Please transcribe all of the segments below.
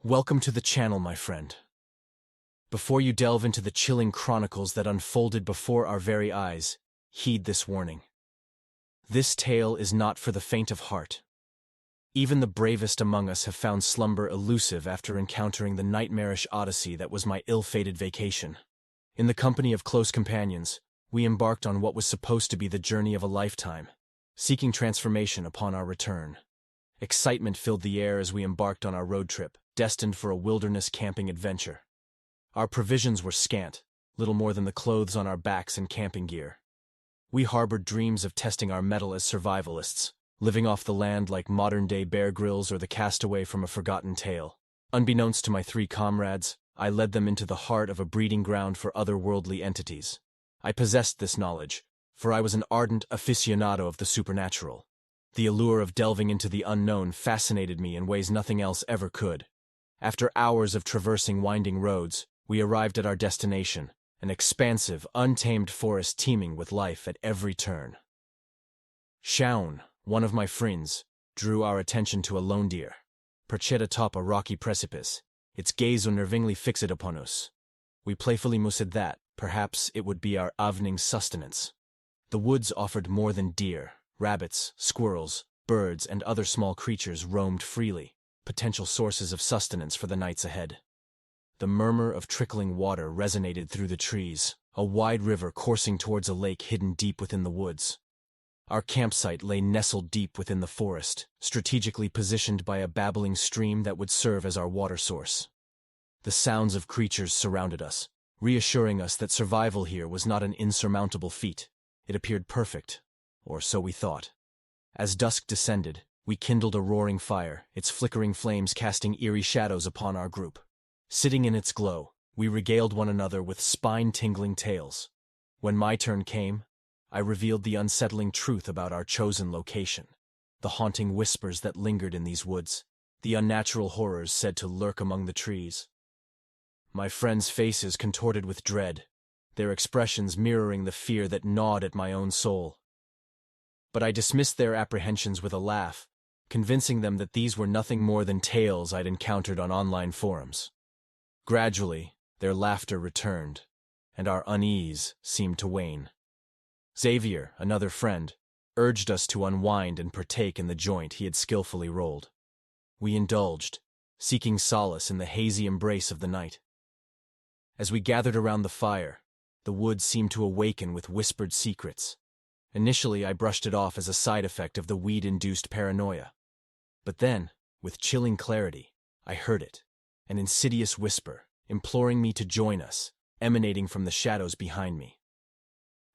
Welcome to the channel, my friend. Before you delve into the chilling chronicles that unfolded before our very eyes, heed this warning. This tale is not for the faint of heart. Even the bravest among us have found slumber elusive after encountering the nightmarish odyssey that was my ill-fated vacation. In the company of close companions, we embarked on what was supposed to be the journey of a lifetime, seeking transformation upon our return. Excitement filled the air as we embarked on our road trip, destined for a wilderness camping adventure. Our provisions were scant, little more than the clothes on our backs and camping gear. We harbored dreams of testing our mettle as survivalists, living off the land like modern-day Bear Grylls or the castaway from a forgotten tale. Unbeknownst to my three comrades, I led them into the heart of a breeding ground for otherworldly entities. I possessed this knowledge, for I was an ardent aficionado of the supernatural. The allure of delving into the unknown fascinated me in ways nothing else ever could. After hours of traversing winding roads, we arrived at our destination, an expansive, untamed forest teeming with life at every turn. Shaun, one of my friends, drew our attention to a lone deer, perched atop a rocky precipice, its gaze unnervingly fixed upon us. We playfully mused that, perhaps, it would be our evening sustenance. The woods offered more than deer. Rabbits, squirrels, birds, and other small creatures roamed freely, potential sources of sustenance for the nights ahead. The murmur of trickling water resonated through the trees, a wide river coursing towards a lake hidden deep within the woods. Our campsite lay nestled deep within the forest, strategically positioned by a babbling stream that would serve as our water source. The sounds of creatures surrounded us, reassuring us that survival here was not an insurmountable feat. It appeared perfect. Or so we thought. As dusk descended, we kindled a roaring fire, its flickering flames casting eerie shadows upon our group. Sitting in its glow, we regaled one another with spine-tingling tales. When my turn came, I revealed the unsettling truth about our chosen location, the haunting whispers that lingered in these woods, the unnatural horrors said to lurk among the trees. My friends' faces contorted with dread, their expressions mirroring the fear that gnawed at my own soul. But I dismissed their apprehensions with a laugh, convincing them that these were nothing more than tales I'd encountered on online forums. Gradually, their laughter returned, and our unease seemed to wane. Xavier, another friend, urged us to unwind and partake in the joint he had skillfully rolled. We indulged, seeking solace in the hazy embrace of the night. As we gathered around the fire, the woods seemed to awaken with whispered secrets. Initially, I brushed it off as a side effect of the weed-induced paranoia. But then, with chilling clarity, I heard it, an insidious whisper, imploring me to join us, emanating from the shadows behind me.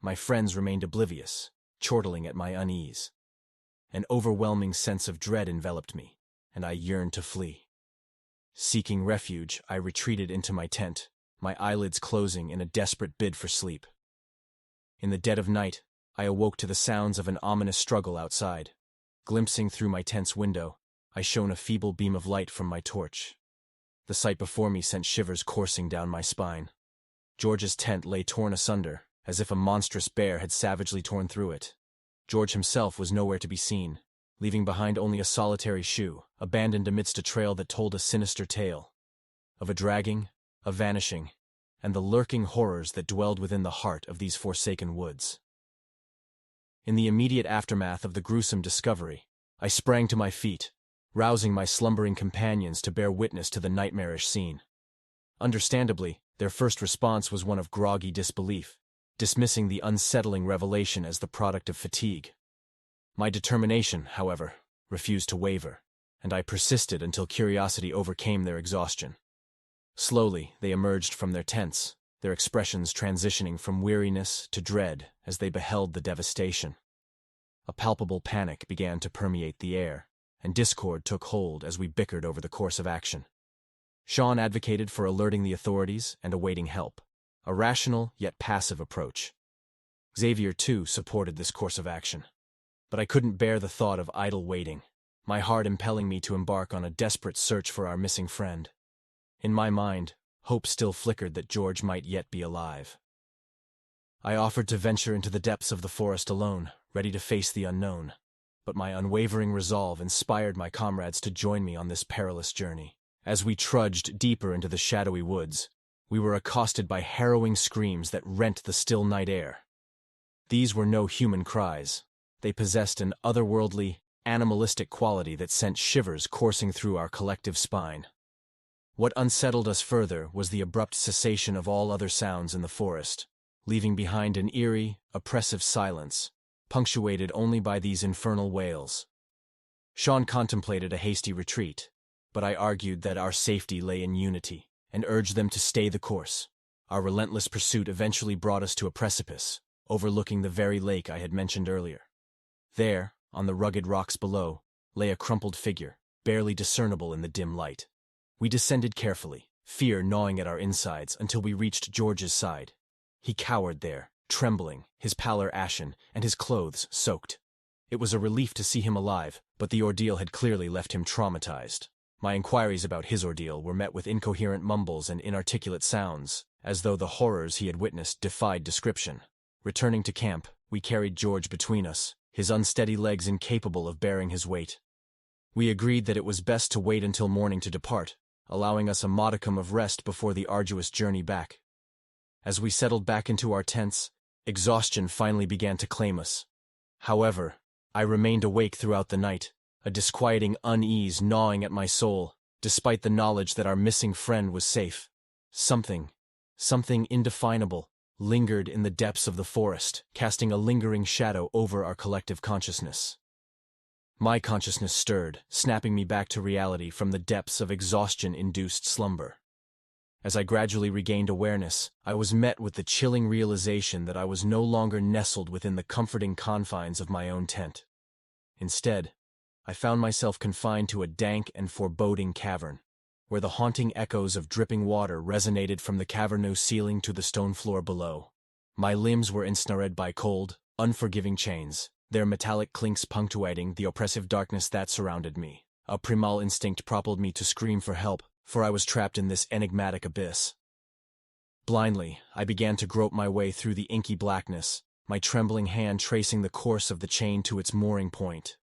My friends remained oblivious, chortling at my unease. An overwhelming sense of dread enveloped me, and I yearned to flee. Seeking refuge, I retreated into my tent, my eyelids closing in a desperate bid for sleep. In the dead of night, I awoke to the sounds of an ominous struggle outside. Glimpsing through my tent's window, I shone a feeble beam of light from my torch. The sight before me sent shivers coursing down my spine. George's tent lay torn asunder, as if a monstrous bear had savagely torn through it. George himself was nowhere to be seen, leaving behind only a solitary shoe, abandoned amidst a trail that told a sinister tale of a dragging, a vanishing, and the lurking horrors that dwelled within the heart of these forsaken woods. In the immediate aftermath of the gruesome discovery, I sprang to my feet, rousing my slumbering companions to bear witness to the nightmarish scene. Understandably, their first response was one of groggy disbelief, dismissing the unsettling revelation as the product of fatigue. My determination, however, refused to waver, and I persisted until curiosity overcame their exhaustion. Slowly, they emerged from their tents, their expressions transitioning from weariness to dread as they beheld the devastation. A palpable panic began to permeate the air, and discord took hold as we bickered over the course of action. Shaun advocated for alerting the authorities and awaiting help, a rational yet passive approach. Xavier, too, supported this course of action. But I couldn't bear the thought of idle waiting, my heart impelling me to embark on a desperate search for our missing friend. In my mind, hope still flickered that George might yet be alive. I offered to venture into the depths of the forest alone, ready to face the unknown, but my unwavering resolve inspired my comrades to join me on this perilous journey. As we trudged deeper into the shadowy woods, we were accosted by harrowing screams that rent the still night air. These were no human cries. They possessed an otherworldly, animalistic quality that sent shivers coursing through our collective spine. What unsettled us further was the abrupt cessation of all other sounds in the forest, leaving behind an eerie, oppressive silence, punctuated only by these infernal wails. Sean contemplated a hasty retreat, but I argued that our safety lay in unity, and urged them to stay the course. Our relentless pursuit eventually brought us to a precipice, overlooking the very lake I had mentioned earlier. There, on the rugged rocks below, lay a crumpled figure, barely discernible in the dim light. We descended carefully, fear gnawing at our insides, until we reached George's side. He cowered there, trembling, his pallor ashen, and his clothes soaked. It was a relief to see him alive, but the ordeal had clearly left him traumatized. My inquiries about his ordeal were met with incoherent mumbles and inarticulate sounds, as though the horrors he had witnessed defied description. Returning to camp, we carried George between us, his unsteady legs incapable of bearing his weight. We agreed that it was best to wait until morning to depart, allowing us a modicum of rest before the arduous journey back. As we settled back into our tents, exhaustion finally began to claim us. However, I remained awake throughout the night, a disquieting unease gnawing at my soul, despite the knowledge that our missing friend was safe. Something indefinable, lingered in the depths of the forest, casting a lingering shadow over our collective consciousness. My consciousness stirred, snapping me back to reality from the depths of exhaustion-induced slumber. As I gradually regained awareness, I was met with the chilling realization that I was no longer nestled within the comforting confines of my own tent. Instead, I found myself confined to a dank and foreboding cavern, where the haunting echoes of dripping water resonated from the cavernous ceiling to the stone floor below. My limbs were ensnared by cold, unforgiving chains, their metallic clinks punctuating the oppressive darkness that surrounded me. A primal instinct propelled me to scream for help, for I was trapped in this enigmatic abyss. Blindly, I began to grope my way through the inky blackness, my trembling hand tracing the course of the chain to its mooring point.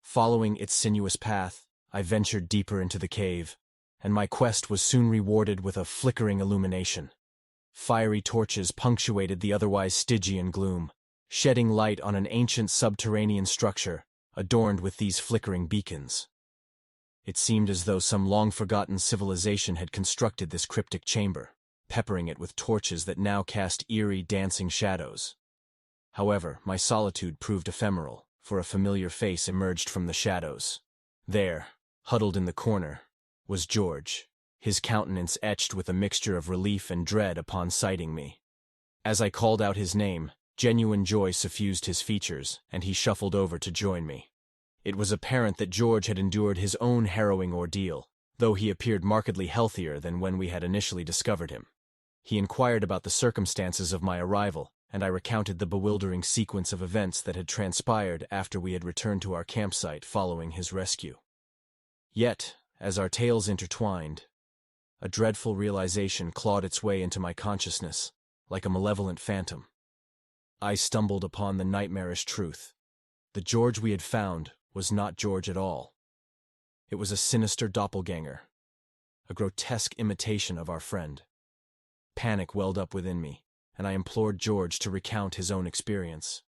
Following its sinuous path, I ventured deeper into the cave, and my quest was soon rewarded with a flickering illumination. Fiery torches punctuated the otherwise Stygian gloom, shedding light on an ancient subterranean structure adorned with these flickering beacons. It seemed as though some long-forgotten civilization had constructed this cryptic chamber, peppering it with torches that now cast eerie, dancing shadows. However, my solitude proved ephemeral, for a familiar face emerged from the shadows. There, huddled in the corner, was George, his countenance etched with a mixture of relief and dread upon sighting me. As I called out his name, genuine joy suffused his features, and he shuffled over to join me. It was apparent that George had endured his own harrowing ordeal, though he appeared markedly healthier than when we had initially discovered him. He inquired about the circumstances of my arrival, and I recounted the bewildering sequence of events that had transpired after we had returned to our campsite following his rescue. Yet, as our tales intertwined, a dreadful realization clawed its way into my consciousness, like a malevolent phantom. I stumbled upon the nightmarish truth. The George we had found was not George at all. It was a sinister doppelganger, a grotesque imitation of our friend. Panic welled up within me, and I implored George to recount his own experience.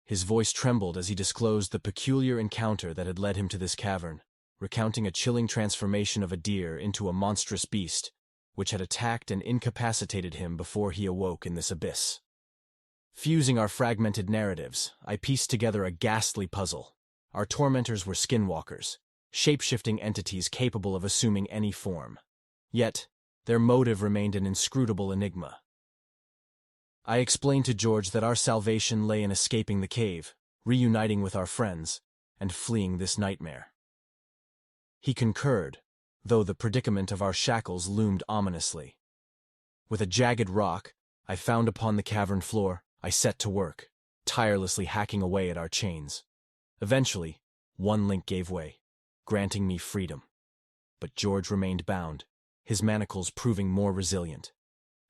His voice trembled as he disclosed the peculiar encounter that had led him to this cavern, recounting a chilling transformation of a deer into a monstrous beast, which had attacked and incapacitated him before he awoke in this abyss. Fusing our fragmented narratives, I pieced together a ghastly puzzle. Our tormentors were skinwalkers, shape-shifting entities capable of assuming any form. Yet, their motive remained an inscrutable enigma. I explained to George that our salvation lay in escaping the cave, reuniting with our friends, and fleeing this nightmare. He concurred, though the predicament of our shackles loomed ominously. With a jagged rock I found upon the cavern floor, I set to work, tirelessly hacking away at our chains. Eventually, one link gave way, granting me freedom. But George remained bound, his manacles proving more resilient.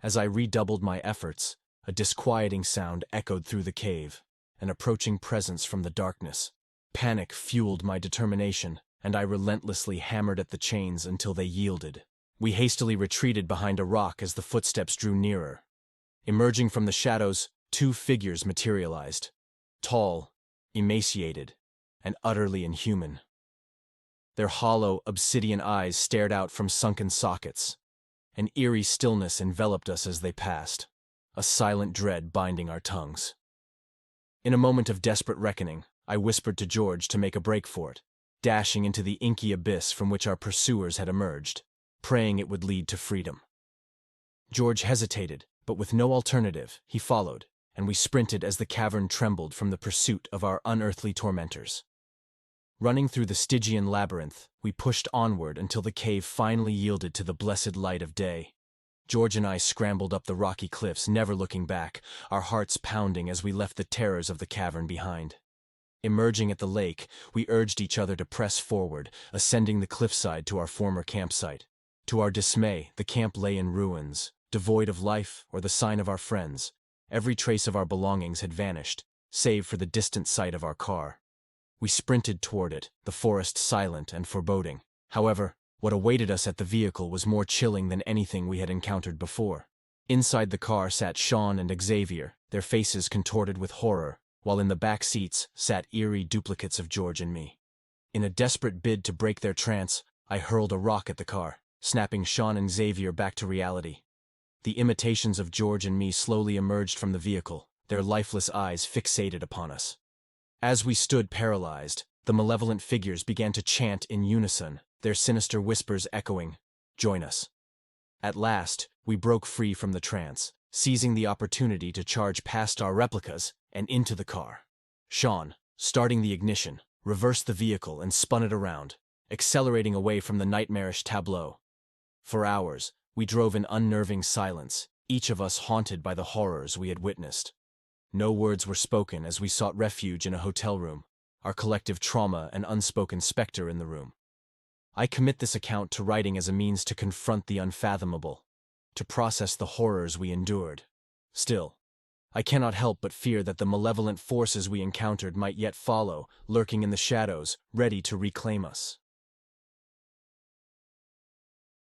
As I redoubled my efforts, a disquieting sound echoed through the cave, an approaching presence from the darkness. Panic fueled my determination, and I relentlessly hammered at the chains until they yielded. We hastily retreated behind a rock as the footsteps drew nearer. Emerging from the shadows, two figures materialized. Tall, emaciated, and utterly inhuman. Their hollow, obsidian eyes stared out from sunken sockets. An eerie stillness enveloped us as they passed, a silent dread binding our tongues. In a moment of desperate reckoning, I whispered to George to make a break for it, dashing into the inky abyss from which our pursuers had emerged, praying it would lead to freedom. George hesitated, but with no alternative, he followed, and we sprinted as the cavern trembled from the pursuit of our unearthly tormentors. Running through the Stygian labyrinth, we pushed onward until the cave finally yielded to the blessed light of day. George and I scrambled up the rocky cliffs, never looking back, our hearts pounding as we left the terrors of the cavern behind. Emerging at the lake, we urged each other to press forward, ascending the cliffside to our former campsite. To our dismay, the camp lay in ruins, devoid of life or the sign of our friends. Every trace of our belongings had vanished, save for the distant sight of our car. We sprinted toward it, the forest silent and foreboding. However, what awaited us at the vehicle was more chilling than anything we had encountered before. Inside the car sat Sean and Xavier, their faces contorted with horror, while in the back seats sat eerie duplicates of George and me. In a desperate bid to break their trance, I hurled a rock at the car, snapping Sean and Xavier back to reality. The imitations of George and me slowly emerged from the vehicle, their lifeless eyes fixated upon us. As we stood paralyzed, the malevolent figures began to chant in unison, their sinister whispers echoing, "Join us." At last, we broke free from the trance, seizing the opportunity to charge past our replicas and into the car. Sean, starting the ignition, reversed the vehicle and spun it around, accelerating away from the nightmarish tableau. For hours, we drove in unnerving silence, each of us haunted by the horrors we had witnessed. No words were spoken as we sought refuge in a hotel room, our collective trauma an unspoken specter in the room. I commit this account to writing as a means to confront the unfathomable, to process the horrors we endured. Still, I cannot help but fear that the malevolent forces we encountered might yet follow, lurking in the shadows, ready to reclaim us.